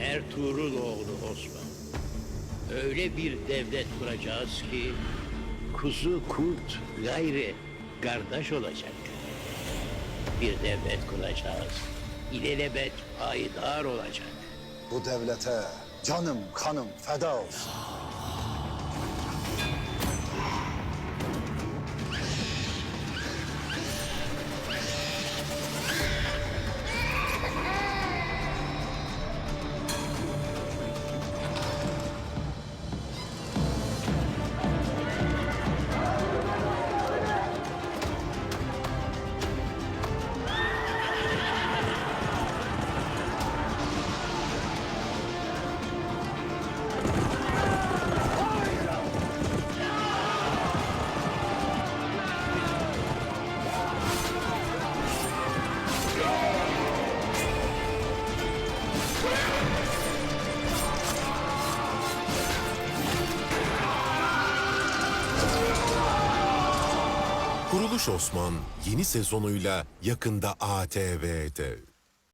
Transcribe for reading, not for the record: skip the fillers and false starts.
Ertuğruloğlu Osman. Öyle bir devlet kuracağız ki kuzu kurt gayri kardeş olacak. Bir devlet kuracağız. İlelebet payidar olacak. Bu devlete canım kanım feda olsun. Kuruluş Osman yeni sezonuyla yakında ATV'de.